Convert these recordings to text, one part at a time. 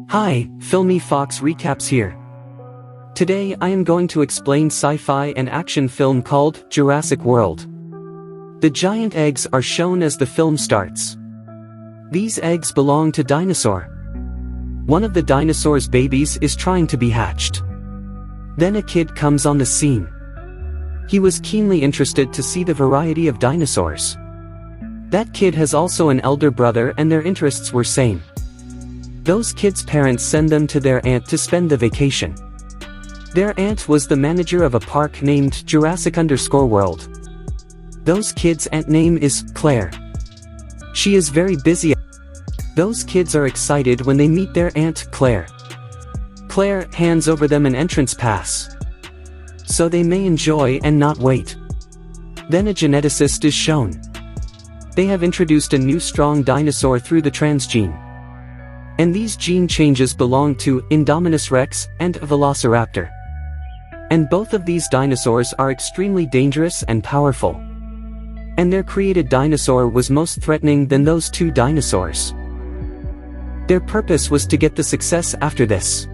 Hi, Filmy Fox Recaps here. Today I am going to explain sci-fi and action film called Jurassic World. The giant eggs are shown as the film starts. These eggs belong to Dinosaur. One of the dinosaur's babies is trying to be hatched. Then a kid comes on the scene. He was keenly interested to see the variety of dinosaurs. That kid has also an elder brother and their interests were same. Those kids' parents send them to their aunt to spend the vacation. Their aunt was the manager of a park named Jurassic_World. Those kids' aunt name is Claire. She is very busy. Those kids are excited when they meet their aunt Claire. Claire hands over them an entrance pass, so they may enjoy and not wait. Then a geneticist is shown. They have introduced a new strong dinosaur through the transgene. And these gene changes belong to Indominus Rex and Velociraptor. And both of these dinosaurs are extremely dangerous and powerful. And their created dinosaur was most threatening than those two dinosaurs. Their purpose was to get the success after this.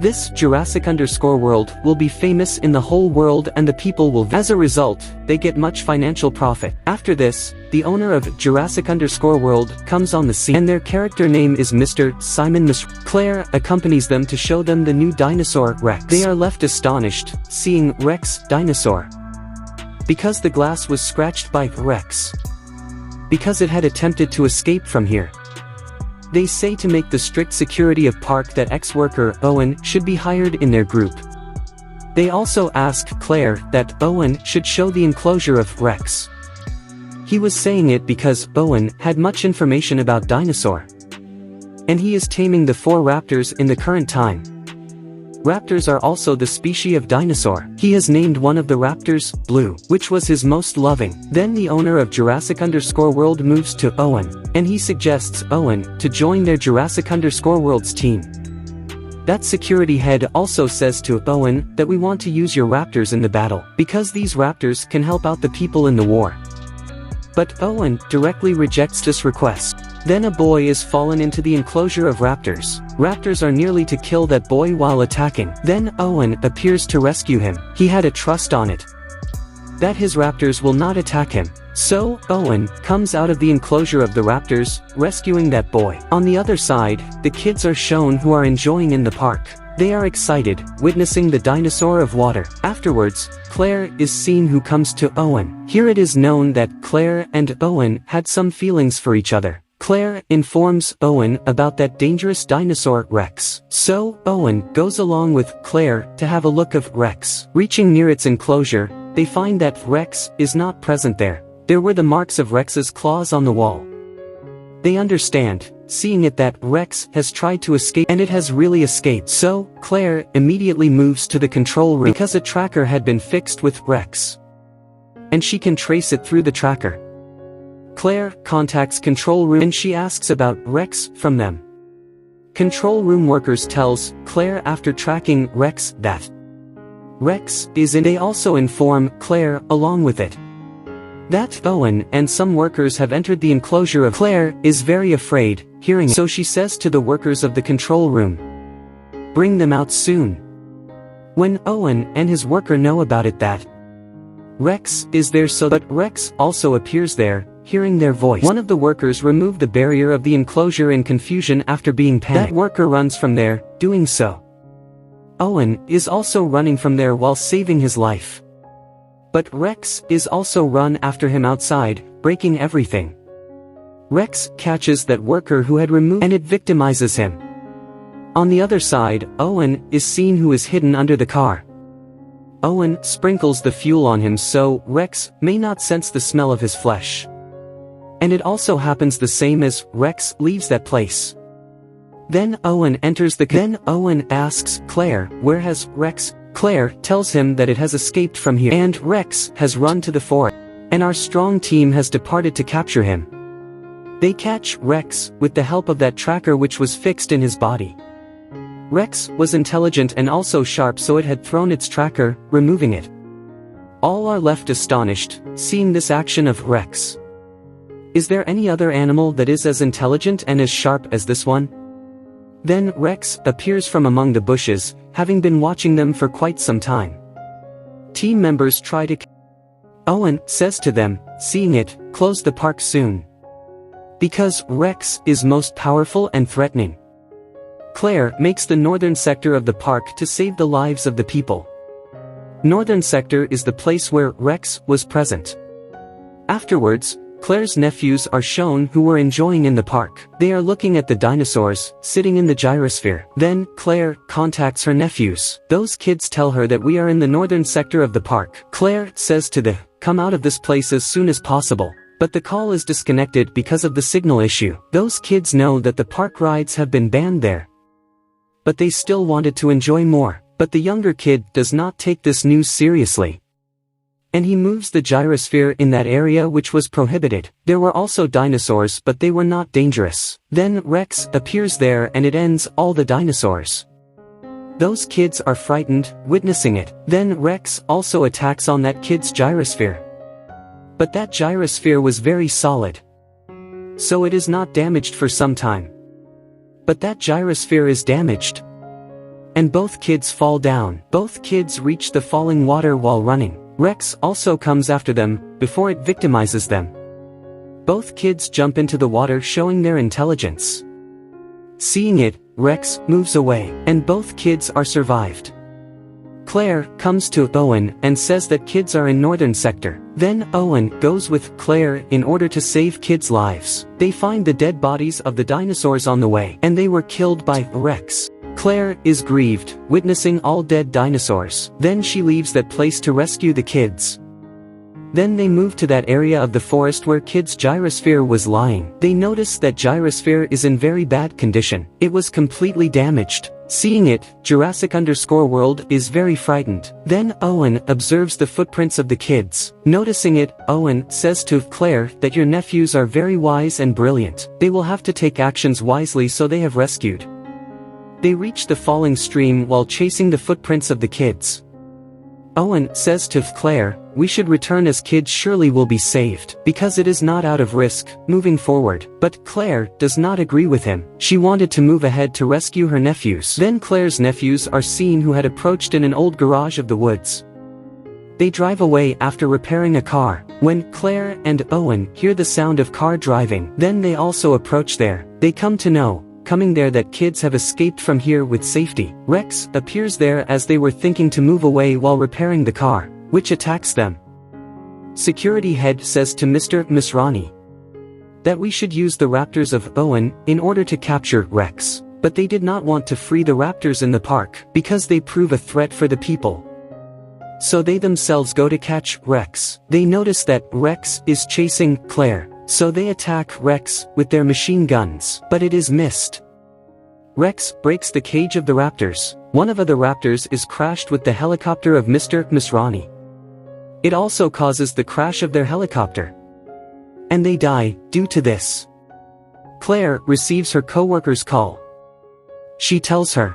This Jurassic_World will be famous in the whole world and the people will. As a result, they get much financial profit. After this, the owner of Jurassic_World comes on the scene and their character name is Mr. Simon Mystrey. Claire accompanies them to show them the new dinosaur, Rex. They are left astonished, seeing Rex dinosaur. Because the glass was scratched by Rex. Because it had attempted to escape from here. They say to make the strict security of park that ex-worker Owen should be hired in their group. They also ask Claire that Owen should show the enclosure of Rex. He was saying it because Owen had much information about dinosaur. And he is taming the 4 raptors in the current time. Raptors are also the species of dinosaur. He has named one of the raptors Blue, which was his most loving. Then the owner of Jurassic_World moves to Owen, and he suggests Owen to join their Jurassic_World's team. That security head also says to Owen that we want to use your raptors in the battle, because these raptors can help out the people in the war. But Owen directly rejects this request. Then a boy is fallen into the enclosure of raptors. Raptors are nearly to kill that boy while attacking. Then Owen appears to rescue him. He had a trust on it that his raptors will not attack him. So, Owen comes out of the enclosure of the raptors, rescuing that boy. On the other side, the kids are shown who are enjoying in the park. They are excited, witnessing the dinosaur of water. Afterwards, Claire is seen who comes to Owen. Here it is known that Claire and Owen had some feelings for each other. Claire informs Owen about that dangerous dinosaur Rex. So, Owen goes along with Claire to have a look of Rex. Reaching near its enclosure, they find that Rex is not present there. There were the marks of Rex's claws on the wall. They understand, seeing it, that Rex has tried to escape and it has really escaped. So, Claire immediately moves to the control room because a tracker had been fixed with Rex. And she can trace it through the tracker. Claire contacts control room and she asks about Rex from them. Control room workers tells Claire after tracking Rex that Rex is in. They also inform Claire along with it that Owen and some workers have entered the enclosure of. Claire is very afraid, hearing it. So she says to the workers of the control room, bring them out soon. When Owen and his worker know about it that Rex is there, but Rex also appears there, hearing their voice. One of the workers removed the barrier of the enclosure in confusion after being panicked. That worker runs from there, doing so. Owen is also running from there while saving his life. But Rex is also run after him outside, breaking everything. Rex catches that worker who had removed and it victimizes him. On the other side, Owen is seen who is hidden under the car. Owen sprinkles the fuel on him so Rex may not sense the smell of his flesh. And it also happens the same as Rex leaves that place. Then Owen enters the. Then Owen asks Claire, where has Rex? Claire tells him that it has escaped from here and Rex has run to the forest. And our strong team has departed to capture him. They catch Rex with the help of that tracker which was fixed in his body. Rex was intelligent and also sharp, so it had thrown its tracker, removing it. All are left astonished, seeing this action of Rex. Is there any other animal that is as intelligent and as sharp as this one? Then Rex appears from among the bushes, having been watching them for quite some time. Team members try to Owen says to them, seeing it, close the park soon. Because Rex is most powerful and threatening. Claire makes the northern sector of the park to save the lives of the people. Northern sector is the place where Rex was present. Afterwards, Claire's nephews are shown who were enjoying in the park. They are looking at the dinosaurs, sitting in the gyrosphere. Then, Claire contacts her nephews. Those kids tell her that we are in the northern sector of the park. Claire says to them, come out of this place as soon as possible. But the call is disconnected because of the signal issue. Those kids know that the park rides have been banned there. But they still wanted to enjoy more. But the younger kid does not take this news seriously. And he moves the gyrosphere in that area which was prohibited. There were also dinosaurs, but they were not dangerous. Then Rex appears there and it ends all the dinosaurs. Those kids are frightened, witnessing it. Then Rex also attacks on that kid's gyrosphere. But that gyrosphere was very solid. So it is not damaged for some time. But that gyrosphere is damaged. And both kids fall down. Both kids reach the falling water while running. Rex also comes after them, before it victimizes them. Both kids jump into the water showing their intelligence. Seeing it, Rex moves away, and both kids are survived. Claire comes to Owen and says that kids are in northern sector. Then Owen goes with Claire in order to save kids' lives. They find the dead bodies of the dinosaurs on the way, and they were killed by Rex. Claire is grieved, witnessing all dead dinosaurs. Then she leaves that place to rescue the kids. Then they move to that area of the forest where Kid's gyrosphere was lying. They notice that gyrosphere is in very bad condition. It was completely damaged. Seeing it, Jurassic_World is very frightened. Then Owen observes the footprints of the kids. Noticing it, Owen says to Claire that your nephews are very wise and brilliant. They will have to take actions wisely, so they have rescued. They reach the falling stream while chasing the footprints of the kids. Owen says to Claire, we should return as kids surely will be saved, because it is not out of risk, moving forward. But Claire does not agree with him. She wanted to move ahead to rescue her nephews. Then Claire's nephews are seen who had approached in an old garage of the woods. They drive away after repairing a car. When Claire and Owen hear the sound of car driving, then they also approach there. They come to know, coming there, that kids have escaped from here with safety. Rex appears there as they were thinking to move away while repairing the car, which attacks them. Security head says to Mr. Misrani that we should use the raptors of Owen in order to capture Rex. But they did not want to free the raptors in the park because they prove a threat for the people. So they themselves go to catch Rex. They notice that Rex is chasing Claire. So they attack Rex with their machine guns, but it is missed. Rex breaks the cage of the raptors. One of the raptors is crashed with the helicopter of Mr. Misrani. It also causes the crash of their helicopter. And they die due to this. Claire receives her co-worker's call. She tells her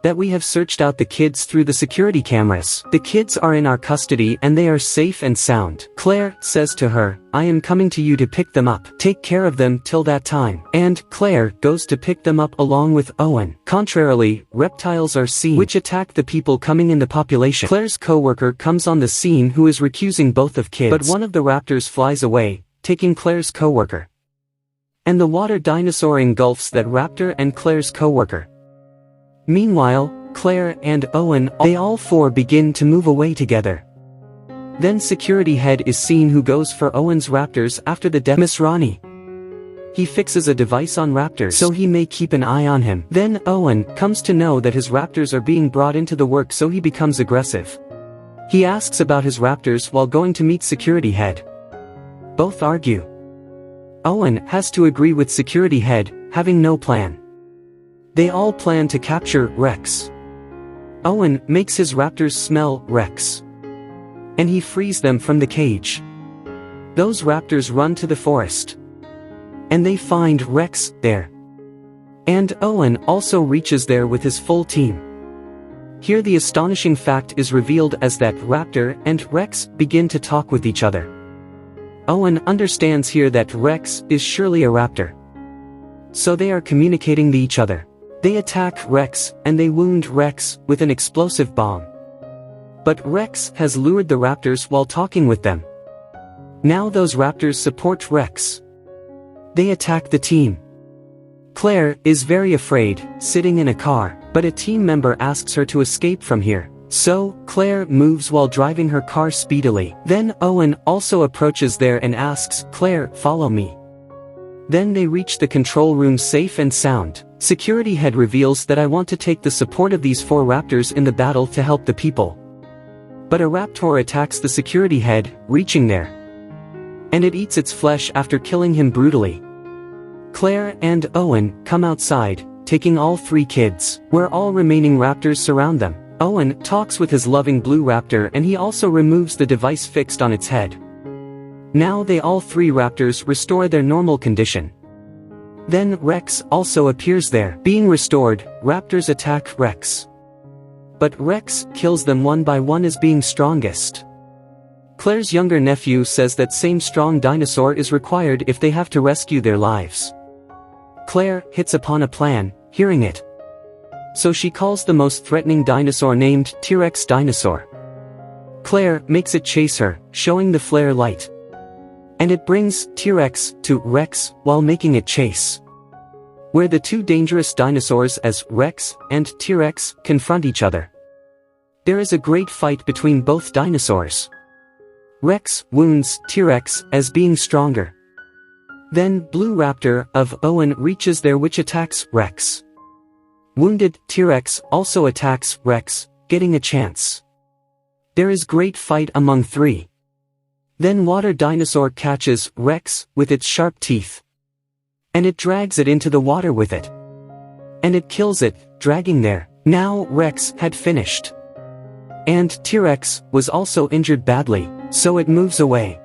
that we have searched out the kids through the security cameras. The kids are in our custody and they are safe and sound. Claire says to her, I am coming to you to pick them up. Take care of them till that time. And Claire goes to pick them up along with Owen. Contrarily, reptiles are seen which attack the people coming in the population. Claire's co-worker comes on the scene who is recusing both of kids. But one of the raptors flies away, taking Claire's co-worker. And the water dinosaur engulfs that raptor and Claire's co-worker. Meanwhile, Claire and Owen, they all four begin to move away together. Then security head is seen who goes for Owen's raptors after the death of Misrani. He fixes a device on raptors so he may keep an eye on him. Then Owen comes to know that his raptors are being brought into the work, so he becomes aggressive. He asks about his raptors while going to meet security head. Both argue. Owen has to agree with security head, having no plan. They all plan to capture Rex. Owen makes his raptors smell Rex. And he frees them from the cage. Those raptors run to the forest. And they find Rex there. And Owen also reaches there with his full team. Here the astonishing fact is revealed as that raptor and Rex begin to talk with each other. Owen understands here that Rex is surely a raptor. So they are communicating to each other. They attack Rex, and they wound Rex with an explosive bomb. But Rex has lured the raptors while talking with them. Now those raptors support Rex. They attack the team. Claire is very afraid, sitting in a car, but a team member asks her to escape from here. So, Claire moves while driving her car speedily. Then Owen also approaches there and asks, "Claire, follow me." Then they reach the control room safe and sound. Security head reveals that I want to take the support of these 4 raptors in the battle to help the people. But a raptor attacks the security head, reaching there. And it eats its flesh after killing him brutally. Claire and Owen come outside, taking all 3 kids, where all remaining raptors surround them. Owen talks with his loving blue raptor and he also removes the device fixed on its head. Now they all 3 raptors restore their normal condition. Then Rex also appears there. Being restored, raptors attack Rex. But Rex kills them one by one as being strongest. Claire's younger nephew says that same strong dinosaur is required if they have to rescue their lives. Claire hits upon a plan, hearing it. So she calls the most threatening dinosaur named T-Rex Dinosaur. Claire makes it chase her, showing the flare light. And it brings T-Rex to Rex while making it chase. Where the 2 dangerous dinosaurs as Rex and T-Rex confront each other. There is a great fight between both dinosaurs. Rex wounds T-Rex as being stronger. Then Blue Raptor of Owen reaches there which attacks Rex. Wounded T-Rex also attacks Rex, getting a chance. There is great fight among 3. Then Water Dinosaur catches Rex with its sharp teeth. And it drags it into the water with it. And it kills it, dragging there. Now Rex had finished. And T-Rex was also injured badly, so it moves away.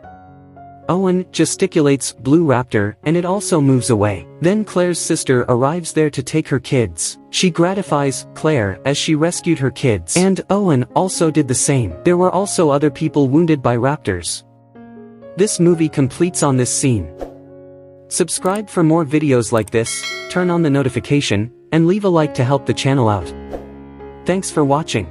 Owen gesticulates Blue Raptor and it also moves away. Then Claire's sister arrives there to take her kids. She gratifies Claire as she rescued her kids. And Owen also did the same. There were also other people wounded by raptors. This movie completes on this scene. Subscribe for more videos like this, turn on the notification, and leave a like to help the channel out. Thanks for watching.